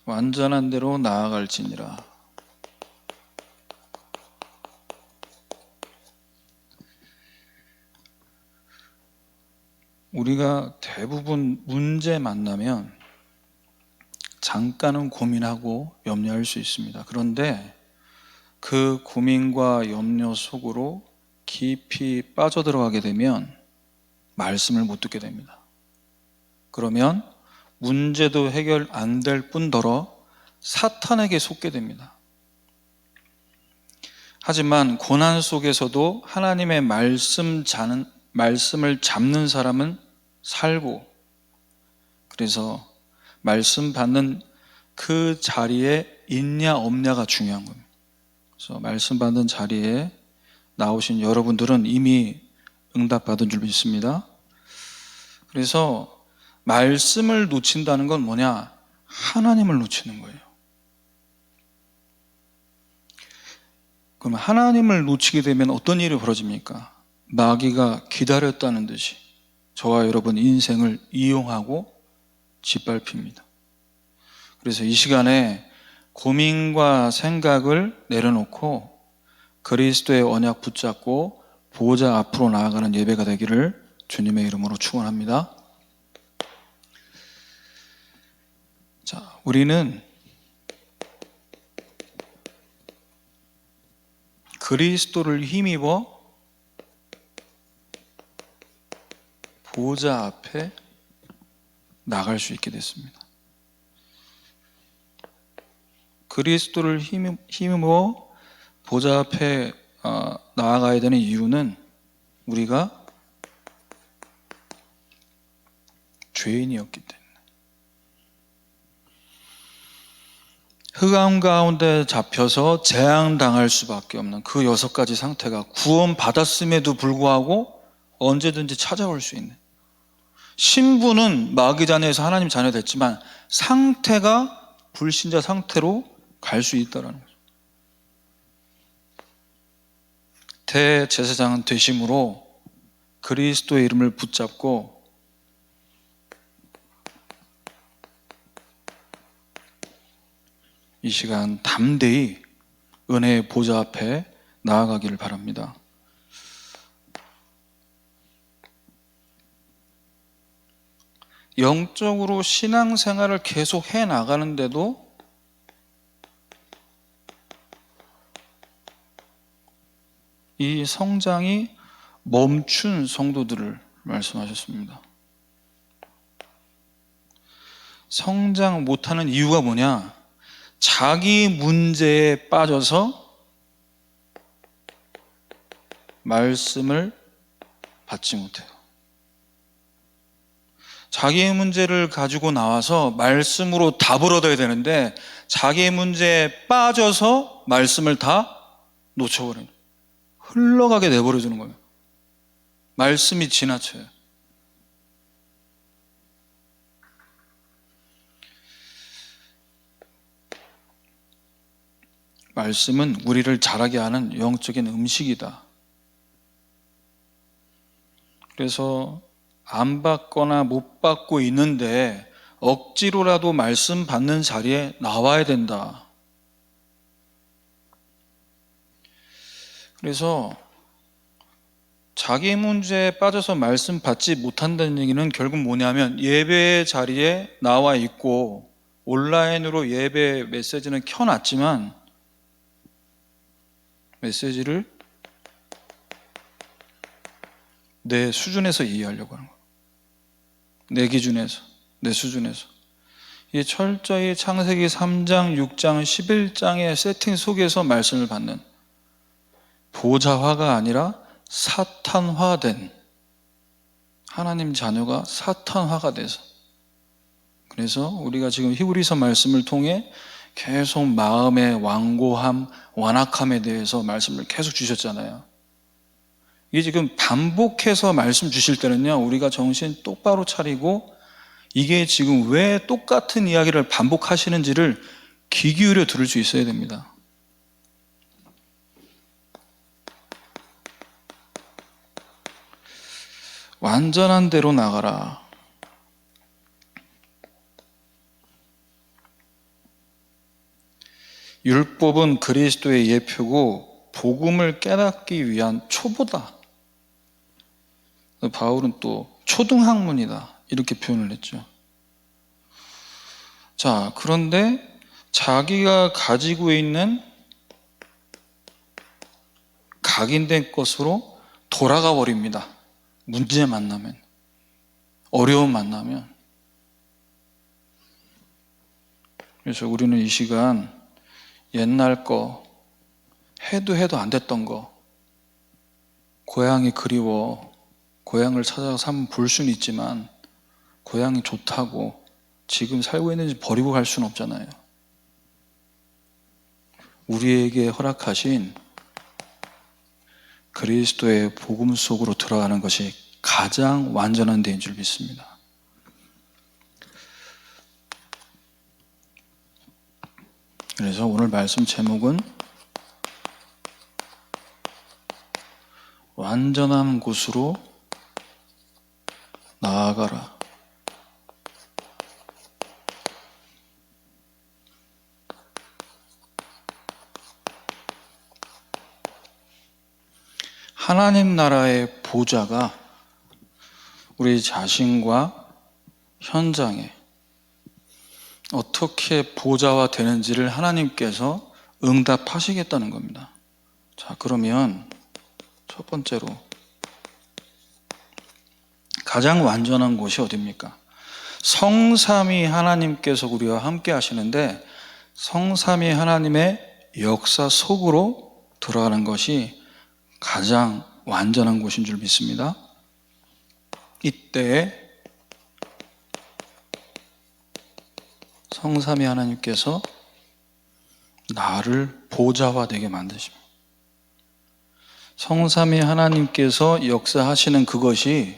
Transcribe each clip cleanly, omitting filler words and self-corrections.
완전한 대로 나아갈지니라. 우리가 대부분 문제 만나면 잠깐은 고민하고 염려할 수 있습니다. 그런데 그 고민과 염려 속으로 깊이 빠져들어가게 되면 말씀을 못 듣게 됩니다. 그러면 문제도 해결 안 될 뿐더러 사탄에게 속게 됩니다. 하지만 고난 속에서도 하나님의 말씀을 잡는 사람은 살고, 그래서 말씀 받는 그 자리에 있냐 없냐가 중요한 겁니다. 그래서 말씀 받는 자리에 나오신 여러분들은 이미 응답받은 줄 믿습니다. 그래서 말씀을 놓친다는 건 뭐냐? 하나님을 놓치는 거예요. 그럼 하나님을 놓치게 되면 어떤 일이 벌어집니까? 마귀가 기다렸다는 듯이 저와 여러분 인생을 이용하고 짓밟힙니다. 그래서 이 시간에 고민과 생각을 내려놓고 그리스도의 언약 붙잡고 보호자 앞으로 나아가는 예배가 되기를 주님의 이름으로 축원합니다. 자, 우리는 그리스도를 힘입어 보호자 앞에 나갈 수 있게 됐습니다. 그리스도를 힘입어 보호자 앞에 나아가야 되는 이유는 우리가 죄인이었기 때문에. 흑암 가운데 잡혀서 재앙당할 수밖에 없는 그 6가지 상태가 구원받았음에도 불구하고 언제든지 찾아올 수 있는, 신분은 마귀 자녀에서 하나님 자녀 됐지만 상태가 불신자 상태로 갈 수 있다는 거죠. 대제사장 되심으로 그리스도의 이름을 붙잡고 이 시간 담대히 은혜의 보좌 앞에 나아가기를 바랍니다. 영적으로 신앙생활을 계속 해 나가는데도 이 성장이 멈춘 성도들을 말씀하셨습니다. 성장 못하는 이유가 뭐냐? 자기 문제에 빠져서 말씀을 받지 못해요. 자기의 문제를 가지고 나와서 말씀으로 답을 얻어야 되는데 자기의 문제에 빠져서 말씀을 다 놓쳐버려요. 흘러가게 내버려두는 거예요. 말씀이 지나쳐요. 말씀은 우리를 자라게 하는 영적인 음식이다. 그래서 안 받거나 못 받고 있는데 억지로라도 말씀 받는 자리에 나와야 된다. 그래서 자기 문제에 빠져서 말씀 받지 못한다는 얘기는 결국 뭐냐면 예배 자리에 나와 있고 온라인으로 예배 메시지는 켜놨지만 메시지를 내 수준에서 이해하려고 하는 거예요. 내 기준에서, 내 수준에서. 이 철저히 창세기 3장, 6장, 11장의 세팅 속에서 말씀을 받는 보좌화가 아니라 사탄화된, 하나님 자녀가 사탄화가 돼서, 그래서 우리가 지금 히브리서 말씀을 통해 계속 마음의 완고함, 완악함에 대해서 말씀을 계속 주셨잖아요. 이게 지금 반복해서 말씀 주실 때는요, 우리가 정신 똑바로 차리고 이게 지금 왜 똑같은 이야기를 반복하시는지를 귀 기울여 들을 수 있어야 됩니다. 완전한 대로 나가라. 율법은 그리스도의 예표고 복음을 깨닫기 위한 초보다. 바울은 또 초등학문이다 이렇게 표현을 했죠. 자, 그런데 자기가 가지고 있는 각인된 것으로 돌아가 버립니다. 문제 만나면, 어려움 만나면. 그래서 우리는 이 시간 옛날 거, 해도 안 됐던 거, 고향이 그리워 고향을 찾아가서 한번 볼 수는 있지만 고향이 좋다고 지금 살고 있는지 버리고 갈 수는 없잖아요. 우리에게 허락하신 그리스도의 복음 속으로 들어가는 것이 가장 완전한 데인 줄 믿습니다. 그래서 오늘 말씀 제목은 완전한 곳으로 나아가라. 하나님 나라의 보좌가 우리 자신과 현장에 어떻게 보좌화 되는지를 하나님께서 응답하시겠다는 겁니다. 자, 그러면 첫 번째로 가장 완전한 곳이 어디입니까? 성삼위 하나님께서 우리와 함께 하시는데 성삼위 하나님의 역사 속으로 들어가는 것이 가장 완전한 곳인 줄 믿습니다. 이때 성삼위 하나님께서 나를 보좌화되게 만드십니다. 성삼위 하나님께서 역사하시는 그것이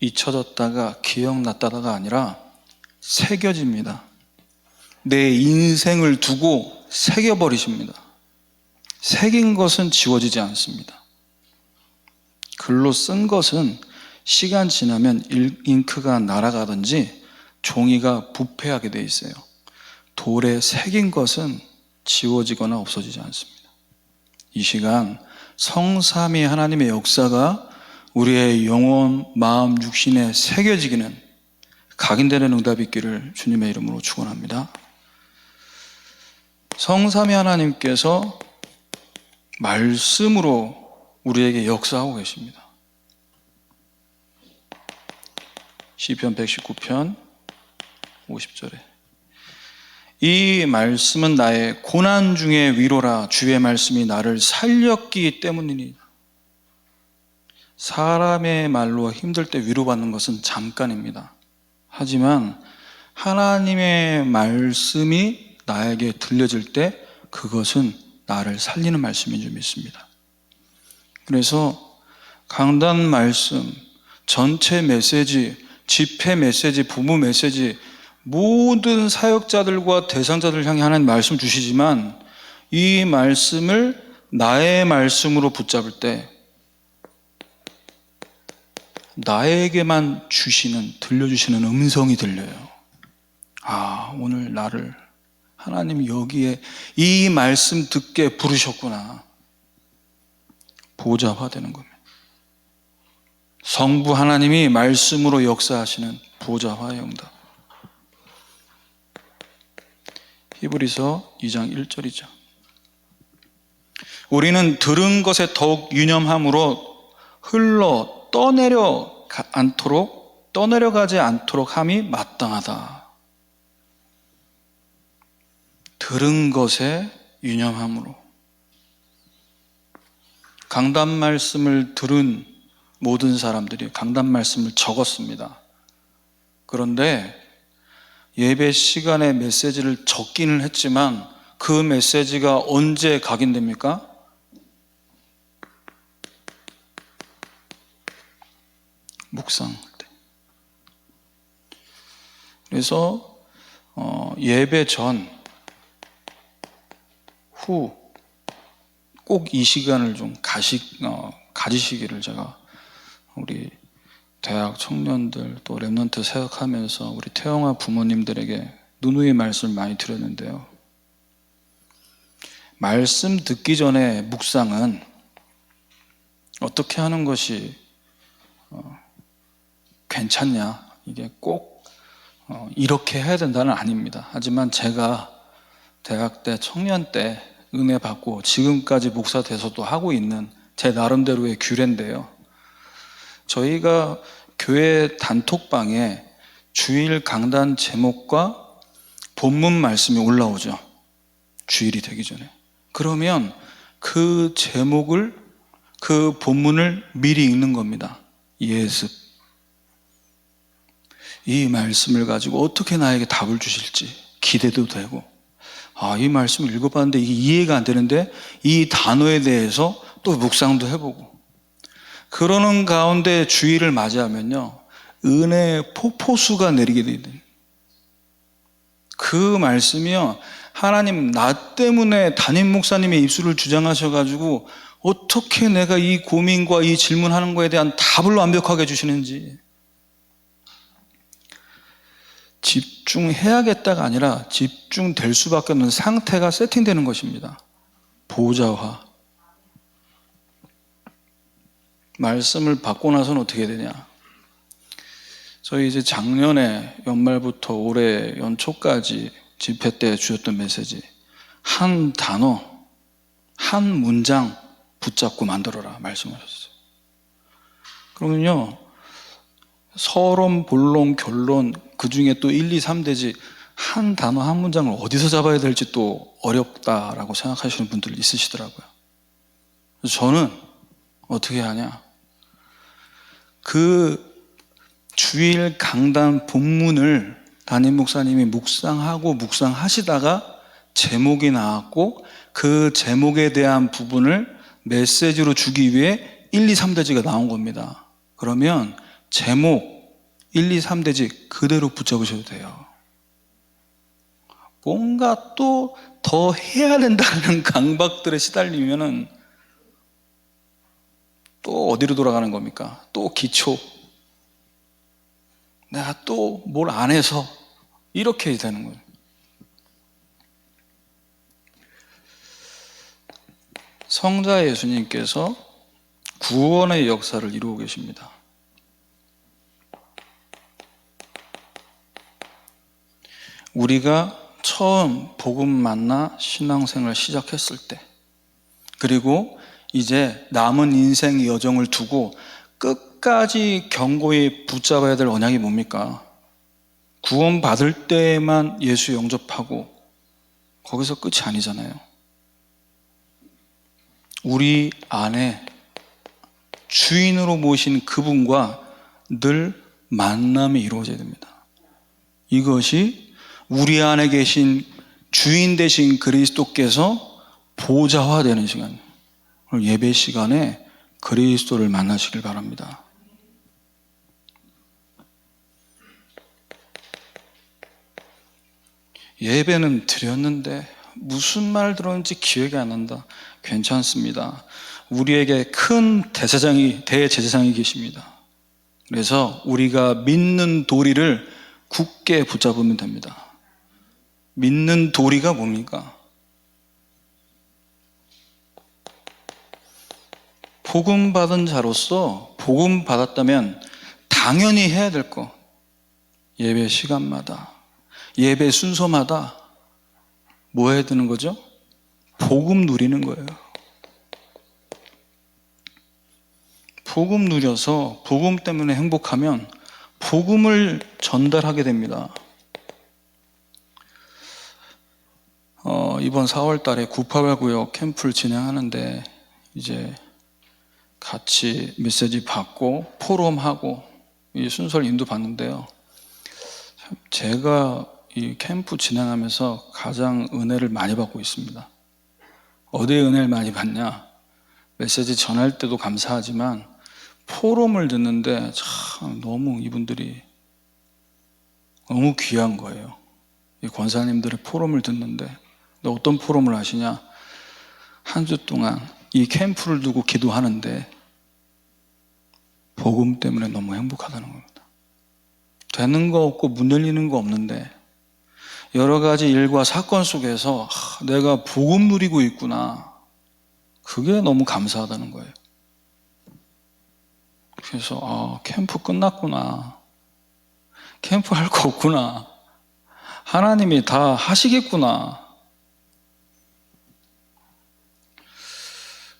잊혀졌다가 기억났다가 아니라 새겨집니다. 내 인생을 두고 새겨버리십니다. 새긴 것은 지워지지 않습니다. 글로 쓴 것은 시간 지나면 잉크가 날아가든지 종이가 부패하게 돼 있어요. 돌에 새긴 것은 지워지거나 없어지지 않습니다. 이 시간 성삼위 하나님의 역사가 우리의 영혼, 마음, 육신에 새겨지기는 각인되는 응답이 있기를 주님의 이름으로 축원합니다. 성삼위 하나님께서 말씀으로 우리에게 역사하고 계십니다. 시편 119편 50절에 이 말씀은 나의 고난 중에 위로라. 주의 말씀이 나를 살렸기 때문이니. 사람의 말로 힘들 때 위로받는 것은 잠깐입니다. 하지만 하나님의 말씀이 나에게 들려질 때 그것은 나를 살리는 말씀인 줄 믿습니다. 그래서 강단 말씀, 전체 메시지, 집회 메시지, 부모 메시지, 모든 사역자들과 대상자들 향해 하나님 말씀 주시지만 이 말씀을 나의 말씀으로 붙잡을 때 나에게만 들려주시는 음성이 들려요. 아, 오늘 나를 하나님이 여기에 이 말씀 듣게 부르셨구나. 보좌화되는 겁니다. 성부 하나님이 말씀으로 역사하시는 보좌화의 응답. 히브리서 2장 1절이죠. 우리는 들은 것에 더욱 유념함으로 떠내려가지 않도록 함이 마땅하다. 들은 것에 유념함으로. 강단 말씀을 들은 모든 사람들이 강단 말씀을 적었습니다. 그런데 예배 시간에 메시지를 적기는 했지만 그 메시지가 언제 각인됩니까? 묵상할 때. 그래서 예배 전, 후 꼭 이 시간을 좀 가지시기를 제가 우리 대학 청년들 또 랩런트 사역하면서 우리 태영아 부모님들에게 누누이 말씀을 많이 드렸는데요. 말씀 듣기 전에 묵상은 어떻게 하는 것이 괜찮냐, 이게 꼭 이렇게 해야 된다는 아닙니다. 하지만 제가 대학 때, 청년 때 은혜 받고 지금까지 목사 돼서도 하고 있는 제 나름대로의 규례인데요. 저희가 교회 단톡방에 주일 강단 제목과 본문 말씀이 올라오죠. 주일이 되기 전에. 그러면 그 제목을, 그 본문을 미리 읽는 겁니다. 예습. 이 말씀을 가지고 어떻게 나에게 답을 주실지 기대도 되고, 이 말씀을 읽어봤는데 이게 이해가 안 되는데 이 단어에 대해서 또 묵상도 해보고, 그러는 가운데 주일을 맞이하면요, 은혜의 폭포수가 내리게 되거든요. 그 말씀이요, 하나님 나 때문에 담임 목사님의 입술을 주장하셔가지고 어떻게 내가 이 고민과 이 질문하는 거에 대한 답을 완벽하게 주시는지, 집중해야겠다가 아니라 집중될 수밖에 없는 상태가 세팅되는 것입니다. 보좌화. 말씀을 받고 나서는 어떻게 되냐, 저희 이제 작년에 연말부터 올해 연초까지 집회 때 주셨던 메시지, 한 단어, 한 문장 붙잡고 만들어라 말씀하셨어요. 그러면요, 서론, 본론, 결론, 그 중에 또 1, 2, 3대지 한 단어, 한 문장을 어디서 잡아야 될지 또 어렵다라고 생각하시는 분들 있으시더라고요. 그래서 저는 어떻게 하냐, 그 주일 강단 본문을 담임 목사님이 묵상하고 묵상하시다가 제목이 나왔고, 그 제목에 대한 부분을 메시지로 주기 위해 1, 2, 3대지가 나온 겁니다. 그러면 제목 1, 2, 3대지 그대로 붙잡으셔도 돼요. 뭔가 또 더 해야 된다는 강박들에 시달리면은 또 어디로 돌아가는 겁니까? 또 기초, 내가 또 뭘 안 해서 이렇게 되는 거예요. 성자 예수님께서 구원의 역사를 이루고 계십니다. 우리가 처음 복음 만나 신앙생활을 시작했을 때, 그리고 이제 남은 인생 여정을 두고 끝까지 견고히 붙잡아야 될 언약이 뭡니까? 구원 받을 때에만 예수 영접하고 거기서 끝이 아니잖아요. 우리 안에 주인으로 모신 그분과 늘 만남이 이루어져야 됩니다. 이것이 우리 안에 계신 주인 되신 그리스도께서 보좌화되는 시간, 예배 시간에 그리스도를 만나시길 바랍니다. 예배는 드렸는데 무슨 말 들었는지 기억이 안 난다. 괜찮습니다. 우리에게 큰 대제사장이 계십니다. 그래서 우리가 믿는 도리를 굳게 붙잡으면 됩니다. 믿는 도리가 뭡니까? 복음 받은 자로서 복음 받았다면 당연히 해야 될 거, 예배 시간마다, 예배 순서마다 뭐 해야 되는 거죠? 복음 누리는 거예요. 복음 누려서 복음 때문에 행복하면 복음을 전달하게 됩니다. 이번 4월 달에 988구역 캠프를 진행하는데 이제 같이 메시지 받고 포럼하고 이 순서를 인도받는데요, 제가 이 캠프 진행하면서 가장 은혜를 많이 받고 있습니다. 어디에 은혜를 많이 받냐? 메시지 전할 때도 감사하지만 포럼을 듣는데 참 너무 이분들이 너무 귀한 거예요. 이 권사님들의 포럼을 듣는데, 어떤 포럼을 하시냐? 한 주 동안 이 캠프를 두고 기도하는데 복음 때문에 너무 행복하다는 겁니다. 되는 거 없고 문 열리는 거 없는데, 여러 가지 일과 사건 속에서 내가 복음 누리고 있구나. 그게 너무 감사하다는 거예요. 그래서 캠프 끝났구나. 캠프 할 거 없구나. 하나님이 다 하시겠구나.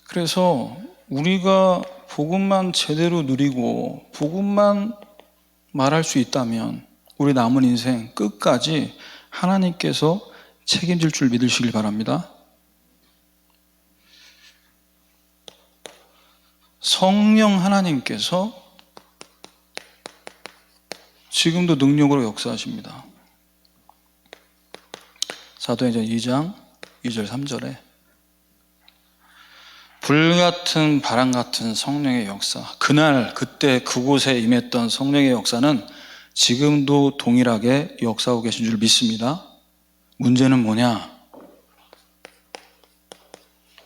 그래서 우리가 복음만 제대로 누리고 복음만 말할 수 있다면 우리 남은 인생 끝까지 하나님께서 책임질 줄 믿으시길 바랍니다. 성령 하나님께서 지금도 능력으로 역사하십니다. 사도행전 2장 2절 3절에 불같은 바람 같은 성령의 역사, 그날 그때 그곳에 임했던 성령의 역사는 지금도 동일하게 역사하고 계신 줄 믿습니다. 문제는 뭐냐?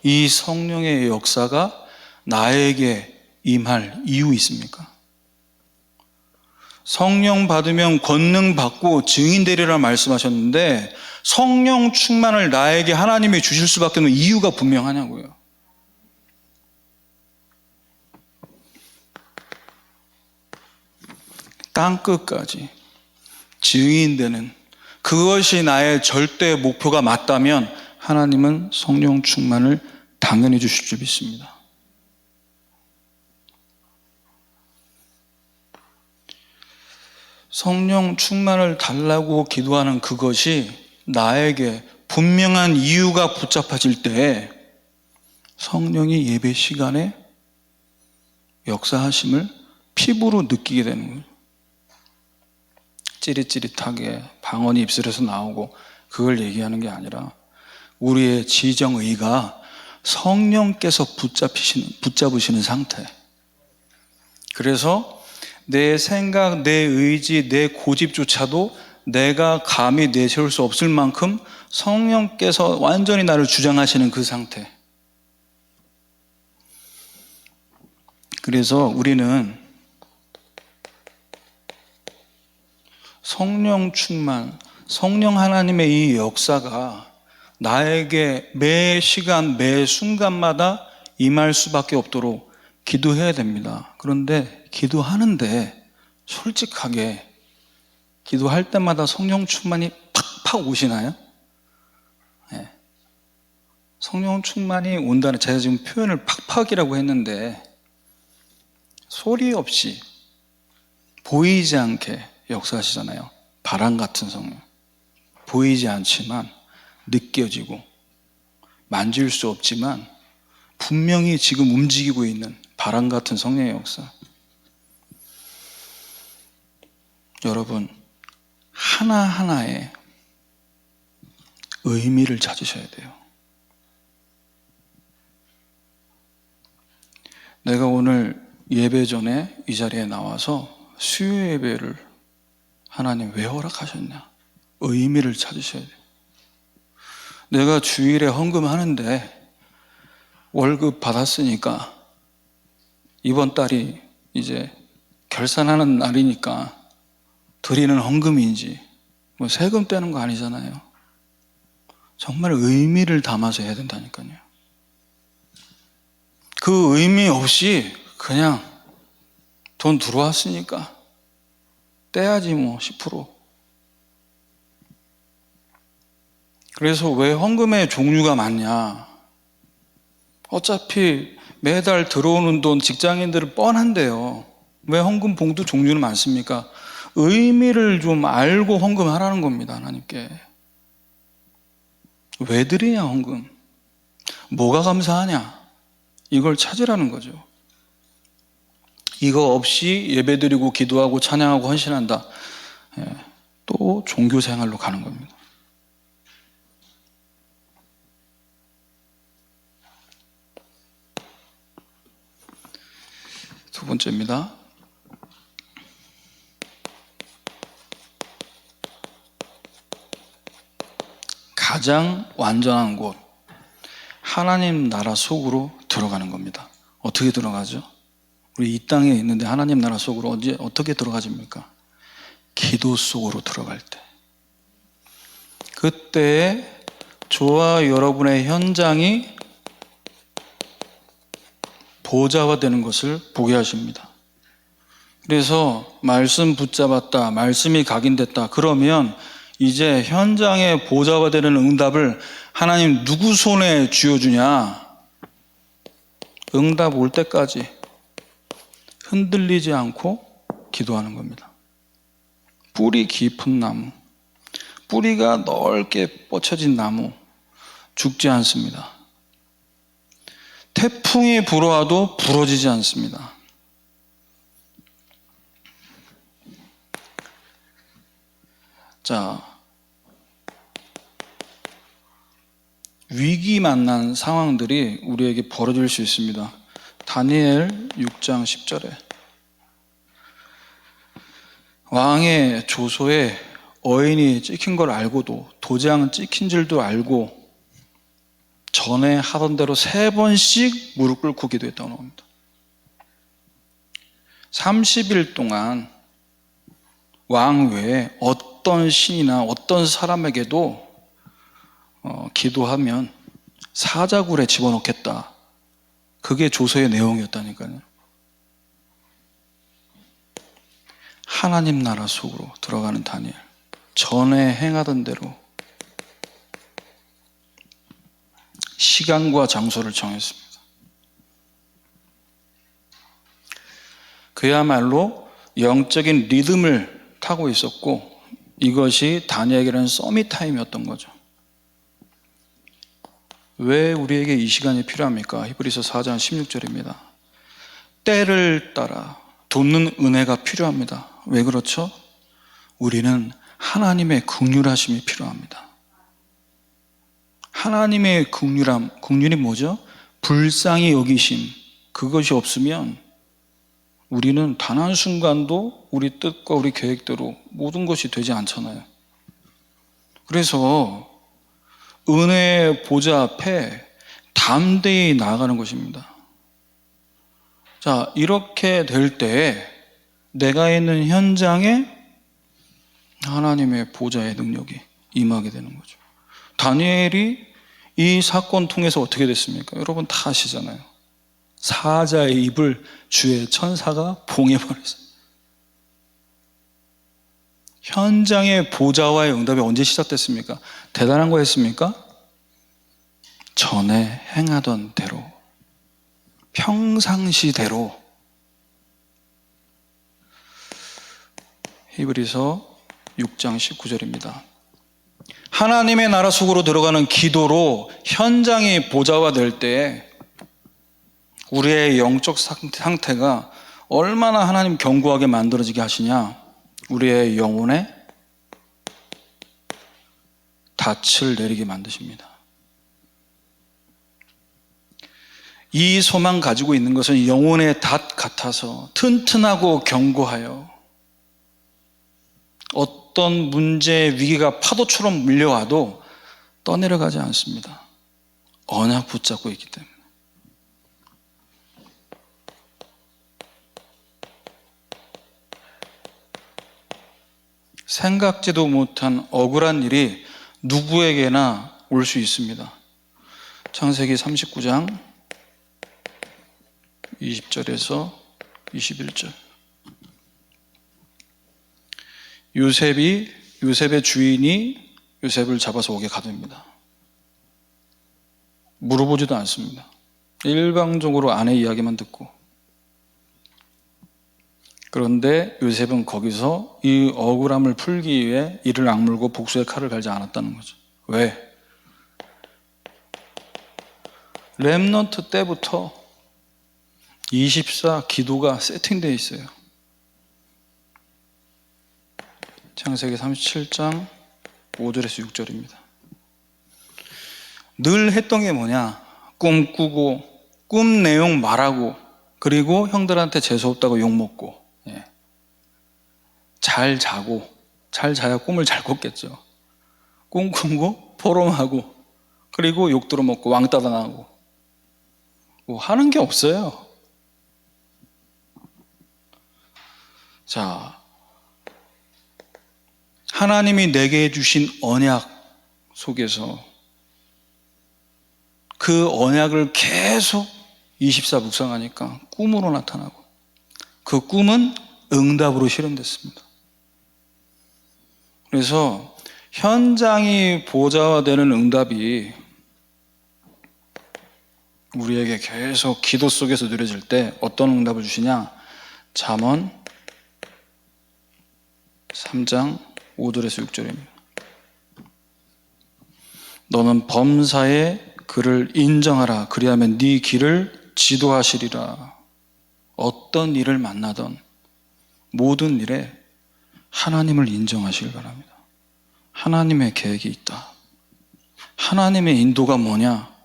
이 성령의 역사가 나에게 임할 이유 있습니까? 성령 받으면 권능 받고 증인 되리라 말씀하셨는데 성령 충만을 나에게 하나님이 주실 수밖에 없는 이유가 분명하냐고요. 땅끝까지 증인되는 그것이 나의 절대 목표가 맞다면 하나님은 성령 충만을 당연히 주실 줄 믿습니다. 성령 충만을 달라고 기도하는 그것이 나에게 분명한 이유가 붙잡혀질 때 성령이 예배 시간에 역사하심을 피부로 느끼게 되는 거예요. 찌릿찌릿하게 방언이 입술에서 나오고 그걸 얘기하는 게 아니라 우리의 지정의가 성령께서 붙잡으시는 상태. 그래서 내 생각, 내 의지, 내 고집조차도 내가 감히 내세울 수 없을 만큼 성령께서 완전히 나를 주장하시는 그 상태. 그래서 우리는 성령 충만, 성령 하나님의 이 역사가 나에게 매 시간, 매 순간마다 임할 수밖에 없도록 기도해야 됩니다. 그런데 기도하는데 솔직하게 기도할 때마다 성령 충만이 팍팍 오시나요? 네. 성령 충만이 온다는, 제가 지금 표현을 팍팍이라고 했는데 소리 없이 보이지 않게 역사하시잖아요. 바람 같은 성령. 보이지 않지만 느껴지고 만질 수 없지만 분명히 지금 움직이고 있는 바람 같은 성령의 역사. 여러분, 하나하나에 의미를 찾으셔야 돼요. 내가 오늘 예배 전에 이 자리에 나와서 수요 예배를 하나님 왜 허락하셨냐? 의미를 찾으셔야 돼요. 내가 주일에 헌금하는데 월급 받았으니까 이번 달이 이제 결산하는 날이니까 드리는 헌금인지 뭐 세금 떼는 거 아니잖아요. 정말 의미를 담아서 해야 된다니까요. 그 의미 없이 그냥 돈 들어왔으니까 떼야지 뭐 10%. 그래서 왜 헌금의 종류가 많냐? 어차피 매달 들어오는 돈 직장인들은 뻔한데요. 왜 헌금 봉투 종류는 많습니까? 의미를 좀 알고 헌금하라는 겁니다. 하나님께. 왜 드리냐 헌금? 뭐가 감사하냐? 이걸 찾으라는 거죠. 이거 없이 예배드리고 기도하고 찬양하고 헌신한다. 또 종교생활로 가는 겁니다. 두 번째입니다. 가장 완전한 곳, 하나님 나라 속으로 들어가는 겁니다. 어떻게 들어가죠? 우리 이 땅에 있는데 하나님 나라 속으로 어떻게 들어가집니까? 기도 속으로 들어갈 때. 그때 저와 여러분의 현장이 보좌화되는 것을 보게 하십니다. 그래서 말씀 붙잡았다, 말씀이 각인됐다, 그러면 이제 현장에 보좌화되는 응답을 하나님 누구 손에 쥐어주냐? 응답 올 때까지 흔들리지 않고 기도하는 겁니다. 뿌리 깊은 나무, 뿌리가 넓게 뻗쳐진 나무, 죽지 않습니다. 태풍이 불어와도 부러지지 않습니다. 자, 위기 만난 상황들이 우리에게 벌어질 수 있습니다. 다니엘 6장 10절에 왕의 조소에 어인이 찍힌 걸 알고도, 도장 찍힌 줄도 알고 전에 하던 대로 3번씩 무릎 꿇고 기도했다고 합니다. 30일 동안 왕 외에 어떤 신이나 어떤 사람에게도 기도하면 사자굴에 집어넣겠다. 그게 조서의 내용이었다니까요. 하나님 나라 속으로 들어가는 다니엘, 전에 행하던 대로 시간과 장소를 정했습니다. 그야말로 영적인 리듬을 타고 있었고, 이것이 다니엘에게는 서밋 타임이었던 거죠. 왜 우리에게 이 시간이 필요합니까? 히브리서 4장 16절입니다. 때를 따라 돋는 은혜가 필요합니다. 왜 그렇죠? 우리는 하나님의 긍휼하심이 필요합니다. 하나님의 긍휼함, 긍휼이 뭐죠? 불쌍히 여기심. 그것이 없으면 우리는 단 한순간도 우리 뜻과 우리 계획대로 모든 것이 되지 않잖아요. 그래서 은혜의 보좌 앞에 담대히 나아가는 것입니다. 자, 이렇게 될 때 내가 있는 현장에 하나님의 보좌의 능력이 임하게 되는 거죠. 다니엘이 이 사건 통해서 어떻게 됐습니까? 여러분 다 아시잖아요. 사자의 입을 주의 천사가 봉해버렸어요. 현장의 보좌와의 응답이 언제 시작됐습니까? 대단한 거 했습니까? 전에 행하던 대로, 평상시대로. 히브리서 6장 19절입니다. 하나님의 나라 속으로 들어가는 기도로 현장이 보좌화될 때 우리의 영적 상태가 얼마나 하나님 견고하게 만들어지게 하시냐? 우리의 영혼에 닻을 내리게 만드십니다. 이 소망 가지고 있는 것은 영혼의 닷 같아서 튼튼하고 견고하여 어떤 문제, 위기가 파도처럼 밀려와도 떠내려가지 않습니다. 언약 붙잡고 있기 때문에. 생각지도 못한 억울한 일이 누구에게나 올 수 있습니다. 창세기 39장 20절에서 21절. 요셉의 주인이 요셉을 잡아서 옥에 가둡니다. 물어보지도 않습니다. 일방적으로 아내 이야기만 듣고. 그런데 요셉은 거기서 이 억울함을 풀기 위해 이를 악물고 복수의 칼을 갈지 않았다는 거죠. 왜? 렘넌트 때부터 24 기도가 세팅되어 있어요. 창세기 37장 5절에서 6절입니다. 늘 했던 게 뭐냐? 꿈꾸고, 꿈 내용 말하고, 그리고 형들한테 재수없다고 욕먹고, 잘 자고, 잘 자야 꿈을 잘 꿨겠죠. 꿈 꾸고, 포럼하고, 그리고 욕 들어먹고, 왕따 당하고, 뭐 하는 게 없어요. 자, 하나님이 내게 주신 언약, 속에서 그 언약을 계속 24 묵상하니까 꿈으로 나타나고 그 꿈은 응답으로 실현됐습니다. 그래서 현장이 보좌화되는 응답이 우리에게 계속 기도 속에서 누려질 때 어떤 응답을 주시냐? 잠언 3장 5절에서 6절입니다. 너는 범사에 그를 인정하라. 그리하면 네 길을 지도하시리라. 어떤 일을 만나던 모든 일에 하나님을 인정하시길 바랍니다. 하나님의 계획이 있다. 하나님의 인도가 뭐냐?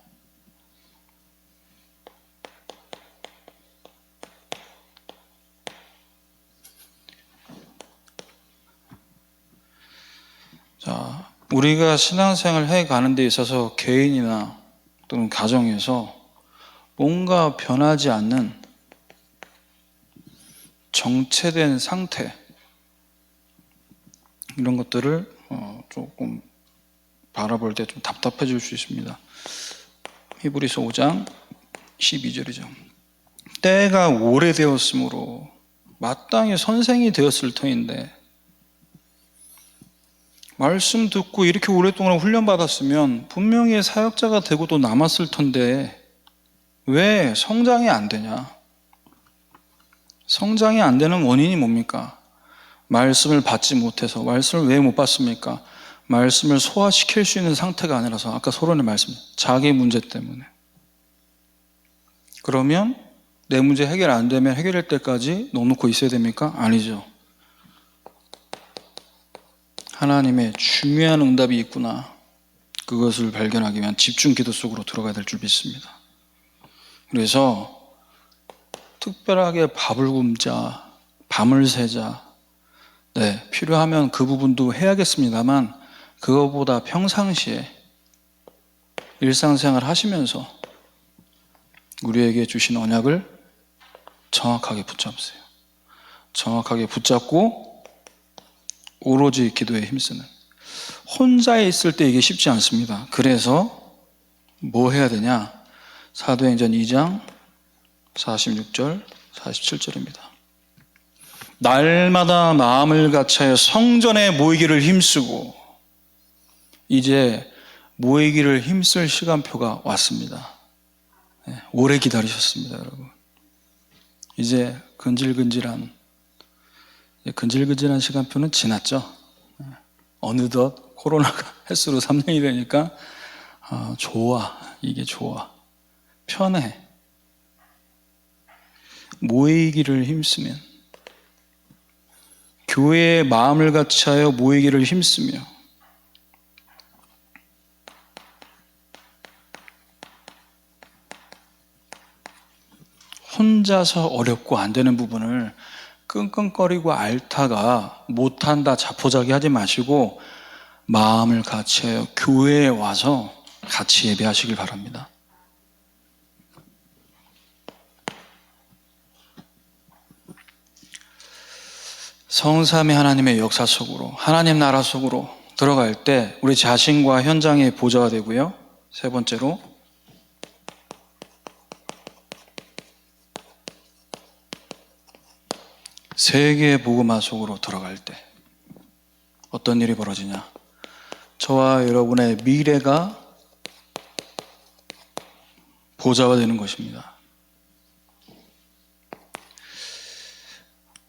자, 우리가 신앙생활을 해가는 데 있어서 개인이나 또는 가정에서 뭔가 변하지 않는 정체된 상태, 이런 것들을 조금 바라볼 때 좀 답답해질 수 있습니다. 히브리서 5장 12절이죠. 때가 오래되었으므로 마땅히 선생이 되었을 터인데 말씀 듣고 이렇게 오랫동안 훈련받았으면 분명히 사역자가 되고 또 남았을 텐데 왜 성장이 안 되냐? 성장이 안 되는 원인이 뭡니까? 말씀을 받지 못해서. 말씀을 왜 못 받습니까? 말씀을 소화시킬 수 있는 상태가 아니라서. 아까 서론의 말씀, 자기 문제 때문에. 그러면 내 문제 해결 안 되면 해결할 때까지 넉놓고 있어야 됩니까? 아니죠. 하나님의 중요한 응답이 있구나, 그것을 발견하기 위한 집중 기도 속으로 들어가야 될 줄 믿습니다. 그래서 특별하게 밥을 굶자, 밤을 새자, 필요하면 그 부분도 해야겠습니다만 그것보다 평상시에 일상생활 하시면서 우리에게 주신 언약을 정확하게 붙잡으세요. 정확하게 붙잡고 오로지 기도에 힘쓰는. 혼자 있을 때 이게 쉽지 않습니다. 그래서 뭐 해야 되냐? 사도행전 2장 46절 47절입니다. 날마다 마음을 같이하여 성전에 모이기를 힘쓰고. 이제 모이기를 힘쓸 시간표가 왔습니다. 오래 기다리셨습니다, 여러분. 이제 근질근질한 시간표는 지났죠. 어느덧 코로나가 횟수로 3년이 되니까 좋아, 이게 좋아, 편해. 모이기를 힘쓰면, 교회의 마음을 같이하여 모이기를 힘쓰며, 혼자서 어렵고 안 되는 부분을 끙끙거리고 앓다가 못한다 자포자기 하지 마시고 마음을 같이하여 교회에 와서 같이 예배하시길 바랍니다. 성삼위 하나님의 역사 속으로, 하나님 나라 속으로 들어갈 때 우리 자신과 현장의 보좌가 되고요. 세 번째로, 세계의 복음화 속으로 들어갈 때 어떤 일이 벌어지냐? 저와 여러분의 미래가 보좌가 되는 것입니다.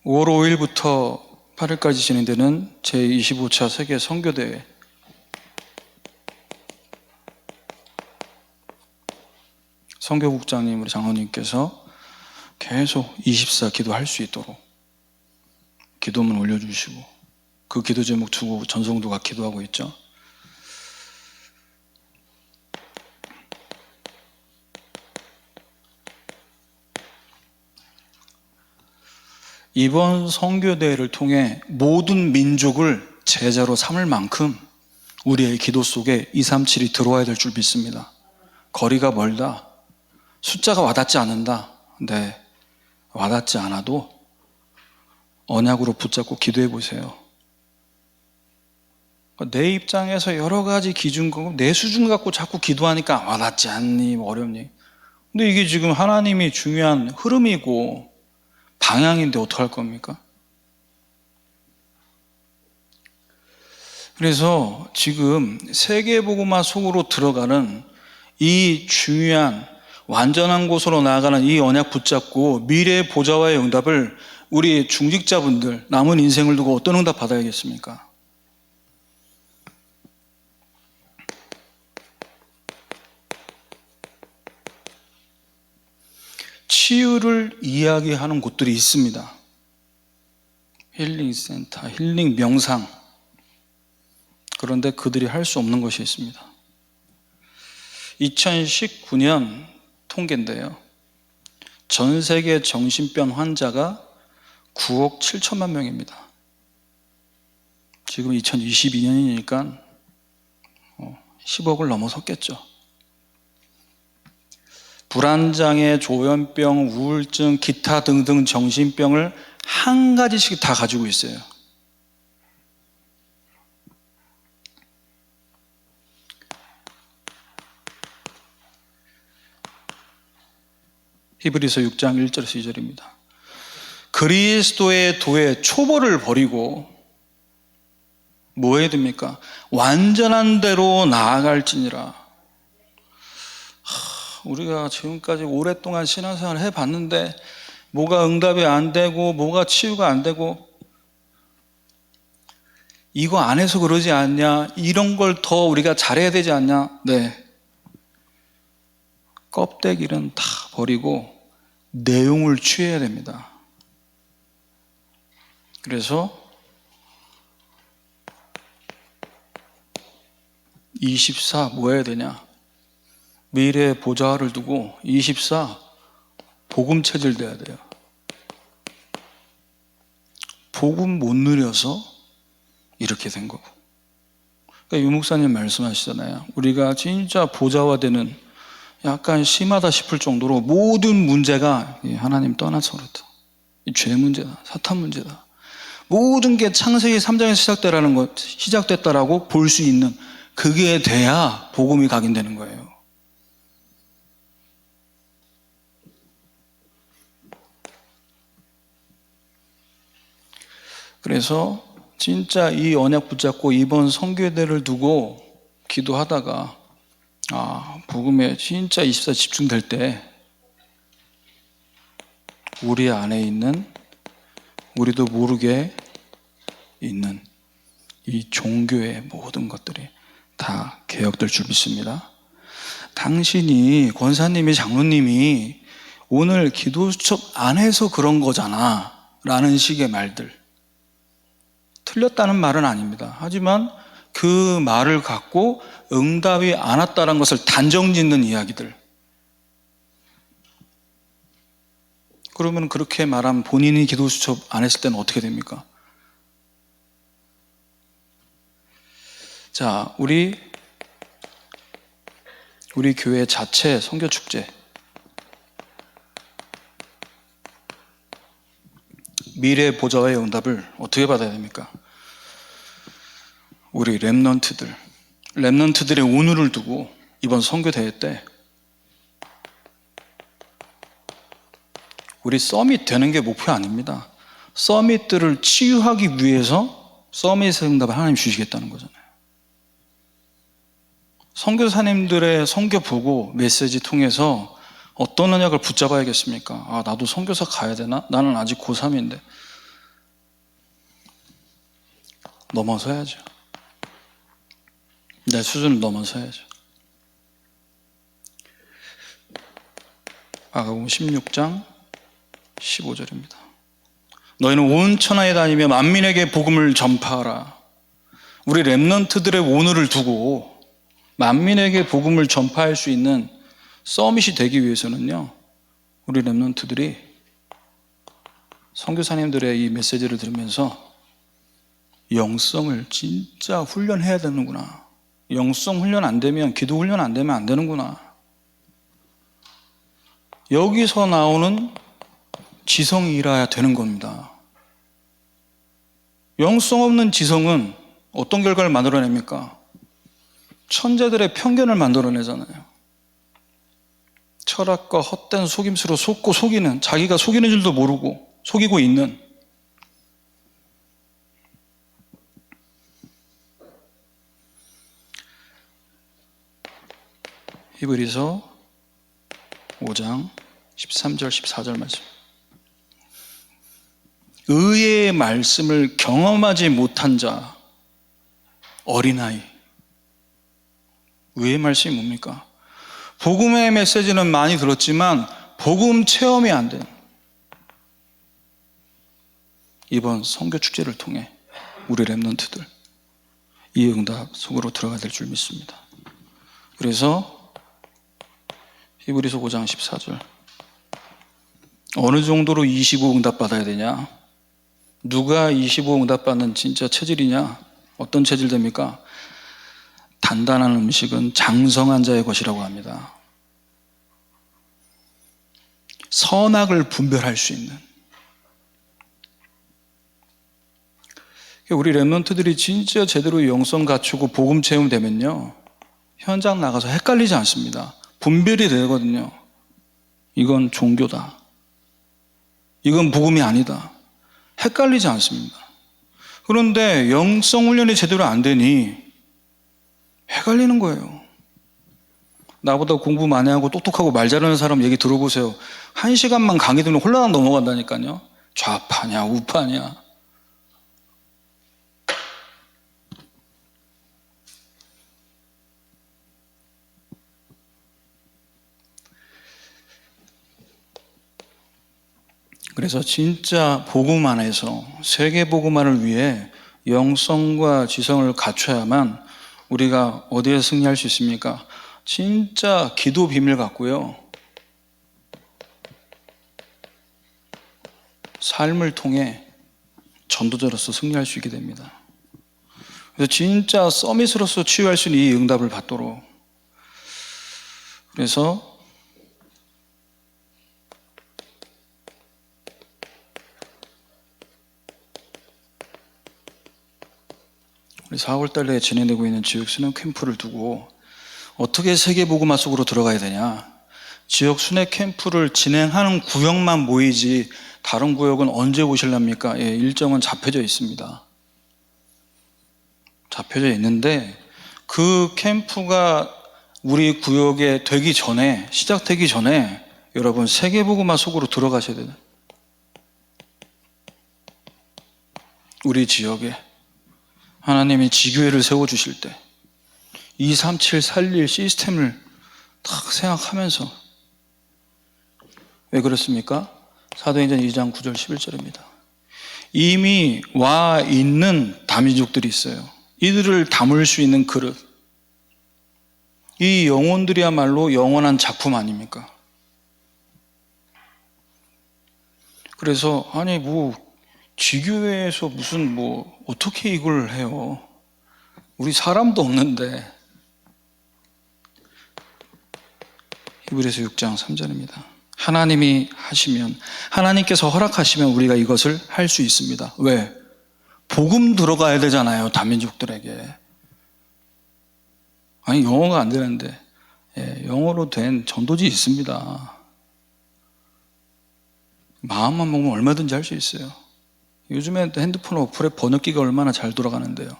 5월 5일부터 8일까지 진행되는 제25차 세계 선교대회, 선교국장님, 우리 장로님께서 계속 24 기도할 수 있도록 기도문 올려주시고, 그 기도 제목 두고 전성도가 기도하고 있죠. 이번 선교대회를 통해 모든 민족을 제자로 삼을 만큼 우리의 기도 속에 237이 들어와야 될 줄 믿습니다. 거리가 멀다, 숫자가 와닿지 않는다, 와닿지 않아도 언약으로 붙잡고 기도해 보세요. 내 입장에서 여러 가지 기준, 내 수준 갖고 자꾸 기도하니까 와닿지 않니, 뭐 어렵니. 근데 이게 지금 하나님이 중요한 흐름이고 방향인데 어떡할 겁니까? 그래서 지금 세계복음화 속으로 들어가는 이 중요한 완전한 곳으로 나아가는 이 언약 붙잡고 미래의 보좌와의 응답을 우리 중직자분들 남은 인생을 두고 어떤 응답 받아야겠습니까? 치유를 이야기하는 곳들이 있습니다. 힐링센터, 힐링 명상. 그런데 그들이 할 수 없는 것이 있습니다. 2019년 통계인데요. 전 세계 정신병 환자가 9억 7천만 명입니다. 지금 2022년이니까 10억을 넘어섰겠죠. 불안장애, 조현병, 우울증, 기타 등등 정신병을 한 가지씩 다 가지고 있어요. 히브리서 6장 1절에서 2절입니다. 그리스도의 도에 초보를 버리고 뭐 해야 됩니까? 완전한 대로 나아갈지니라. 우리가 지금까지 오랫동안 신앙생활을 해봤는데 뭐가 응답이 안 되고 뭐가 치유가 안 되고 이거 안 해서 그러지 않냐, 이런 걸 더 우리가 잘해야 되지 않냐. 네, 껍데기는 다 버리고 내용을 취해야 됩니다. 그래서 24 뭐 해야 되냐, 미래의 보좌를 두고 24 복음 체질돼야 돼요. 복음 못 누려서 이렇게 된 거고. 그러니까 유 목사님 말씀하시잖아요. 우리가 진짜 보좌화되는, 약간 심하다 싶을 정도로 모든 문제가 하나님 떠나서 그렇다. 죄 문제다, 사탄 문제다. 모든 게 창세기 3장에서 시작됐다라고 볼 수 있는, 그게 돼야 복음이 각인되는 거예요. 그래서 진짜 이 언약 붙잡고 이번 선교대를 두고 기도하다가 복음에 진짜 24 집중될 때 우리 안에 있는, 우리도 모르게 있는 이 종교의 모든 것들이 다 개혁될 줄 믿습니다. 당신이, 권사님이, 장로님이 오늘 기도 수첩 안 해서 그런 거잖아 라는 식의 말들, 틀렸다는 말은 아닙니다. 하지만 그 말을 갖고 응답이 안 왔다는 것을 단정짓는 이야기들, 그러면 그렇게 말하면 본인이 기도 수첩 안 했을 때는 어떻게 됩니까? 자, 우리 교회 자체 선교 축제, 미래 보좌와의 응답을 어떻게 받아야 됩니까? 우리 렘넌트들의 오늘을 두고 이번 선교 대회 때 우리 서밋 되는 게 목표 아닙니다. 서밋들을 치유하기 위해서 서밋의 응답을 하나님 주시겠다는 거잖아요. 선교사님들의 선교 보고 메시지 통해서 어떤 언약을 붙잡아야겠습니까? 나도 선교사 가야 되나? 나는 아직 고3인데. 넘어서야죠. 내 수준을 넘어서야죠. 마가복음 16장 15절입니다. 너희는 온 천하에 다니며 만민에게 복음을 전파하라. 우리 렘넌트들의 오늘을 두고 만민에게 복음을 전파할 수 있는 서밋이 되기 위해서는요, 우리 렘넌트들이 선교사님들의 이 메시지를 들으면서 영성을 진짜 훈련해야 되는구나. 영성 훈련 안 되면, 기도 훈련 안 되면 안 되는구나. 여기서 나오는 지성이 일어야 되는 겁니다. 영성 없는 지성은 어떤 결과를 만들어냅니까? 천재들의 편견을 만들어내잖아요. 철학과 헛된 속임수로 속고 속이는, 자기가 속이는 줄도 모르고 속이고 있는. 히브리서 5장 13절 14절 말씀. 의의 말씀을 경험하지 못한 자, 어린아이. 의의 말씀이 뭡니까? 복음의 메시지는 많이 들었지만 복음 체험이 안 된, 이번 선교 축제를 통해 우리 렘넌트들 이 응답 속으로 들어가야 될 줄 믿습니다. 그래서 히브리서 5장 14절, 어느 정도로 25 응답 받아야 되냐? 누가 25 응답 받는 진짜 체질이냐? 어떤 체질 됩니까? 단단한 음식은 장성한 자의 것이라고 합니다. 선악을 분별할 수 있는. 우리 렘넌트들이 진짜 제대로 영성 갖추고 복음 체험되면요, 현장 나가서 헷갈리지 않습니다. 분별이 되거든요. 이건 종교다, 이건 복음이 아니다. 헷갈리지 않습니다. 그런데 영성 훈련이 제대로 안 되니 헷갈리는 거예요. 나보다 공부 많이 하고 똑똑하고 말 잘하는 사람 얘기 들어보세요. 1시간만 강의 들으면 홀라당 넘어간다니까요. 좌파냐 우파냐. 그래서 진짜 복음 안에서 세계 복음화를 위해 영성과 지성을 갖춰야만 우리가 어디에 승리할 수 있습니까? 진짜 기도 비밀 갖고요, 삶을 통해 전도자로서 승리할 수 있게 됩니다. 그래서 진짜 서밋으로서 치유할 수 있는 이 응답을 받도록. 그래서 우리 4월 달에 진행되고 있는 지역 순회 캠프를 두고 어떻게 세계복음화 속으로 들어가야 되냐? 지역 순회 캠프를 진행하는 구역만 모이지 다른 구역은 언제 오실랍니까? 예, 일정은 잡혀져 있습니다. 잡혀져 있는데 그 캠프가 우리 구역에 되기 전에, 시작되기 전에 여러분 세계복음화 속으로 들어가셔야 돼요. 우리 지역에 하나님이 지교회를 세워주실 때 23741 시스템을 딱 생각하면서. 왜 그렇습니까? 사도행전 2장 9절 11절입니다. 이미 와 있는 다민족들이 있어요. 이들을 담을 수 있는 그릇. 이 영혼들이야말로 영원한 작품 아닙니까? 그래서 아니 지교회에서 무슨 어떻게 이걸 해요? 우리 사람도 없는데. 히브리서 6장 3절입니다. 하나님이 하시면, 하나님께서 허락하시면 우리가 이것을 할 수 있습니다. 왜? 복음 들어가야 되잖아요, 다민족들에게. 아니 영어가 안 되는데, 영어로 된 전도지 있습니다. 마음만 먹으면 얼마든지 할 수 있어요. 요즘에 핸드폰 어플에 번역기가 얼마나 잘 돌아가는데요.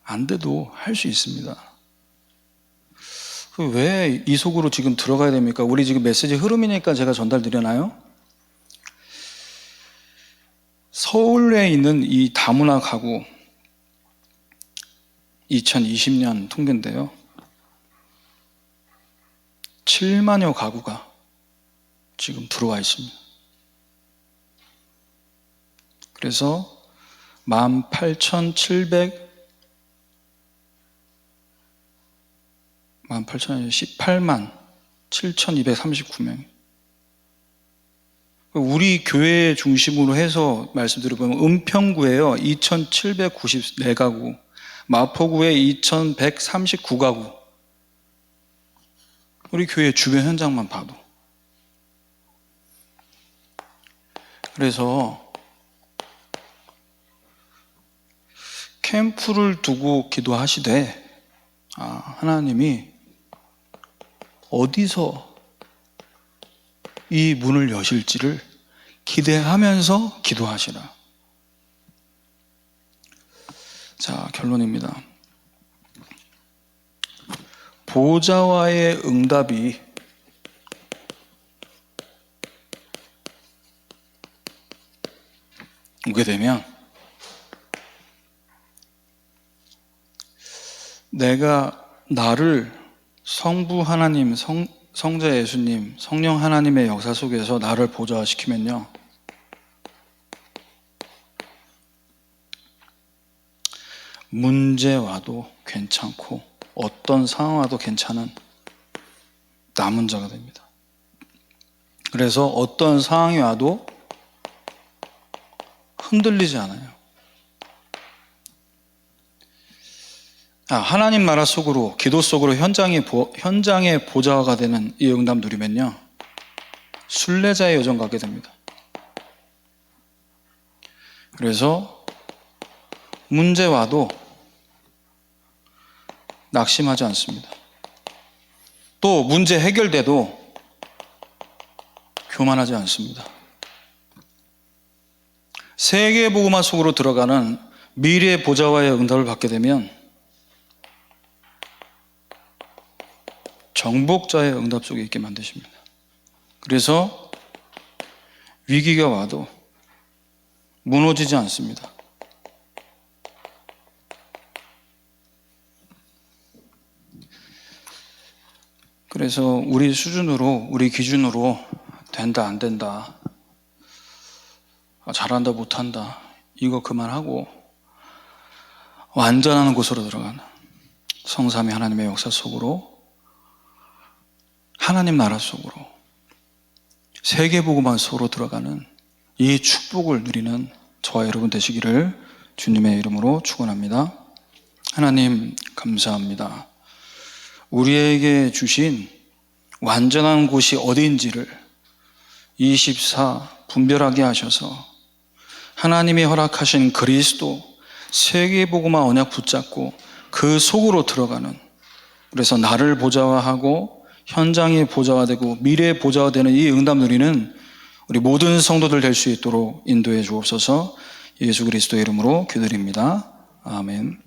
안 돼도 할 수 있습니다. 왜 이 속으로 지금 들어가야 됩니까? 우리 지금 메시지 흐름이니까 제가 전달드리나요? 서울에 있는 이 다문화 가구 2020년 통계인데요, 7만여 가구가 지금 들어와 있습니다. 그래서 18만 7,239명. 우리 교회 중심으로 해서 말씀드려보면 은평구에요 2,794가구, 마포구에 2,139가구. 우리 교회 주변 현장만 봐도. 그래서 캠프를 두고 기도하시되 하나님이 어디서 이 문을 여실지를 기대하면서 기도하시라. 자, 결론입니다. 보좌와의 응답이 오게 되면 내가 나를 성부 하나님, 성자 예수님, 성령 하나님의 역사 속에서 나를 보좌화시키면요, 문제 와도 괜찮고 어떤 상황 와도 괜찮은 남은 자가 됩니다. 그래서 어떤 상황이 와도 흔들리지 않아요. 하나님 나라 속으로, 기도 속으로 현장의 보좌가 되는 이 응답 누리면요, 순례자의 여정 가게 됩니다. 그래서 문제 와도 낙심하지 않습니다. 또 문제 해결돼도 교만하지 않습니다. 세계 복음화 속으로 들어가는 미래의 보좌와의 응답을 받게 되면 정복자의 응답 속에 있게 만드십니다. 그래서 위기가 와도 무너지지 않습니다. 그래서 우리 수준으로, 우리 기준으로 된다 안 된다, 잘한다 못한다, 이거 그만하고 완전한 곳으로 들어가는 성삼위 하나님의 역사 속으로, 하나님 나라 속으로, 세계복음화 속으로 들어가는 이 축복을 누리는 저와 여러분 되시기를 주님의 이름으로 축원합니다. 하나님 감사합니다. 우리에게 주신 완전한 곳이 어디인지를 24 분별하게 하셔서 하나님이 허락하신 그리스도 세계복음화 언약 붙잡고 그 속으로 들어가는, 그래서 나를 보좌화하고 현장의 보좌가 되고 미래의 보좌가 되는 이 응답 누리는 우리 모든 성도들 될 수 있도록 인도해 주옵소서. 예수 그리스도의 이름으로 기도드립니다. 아멘.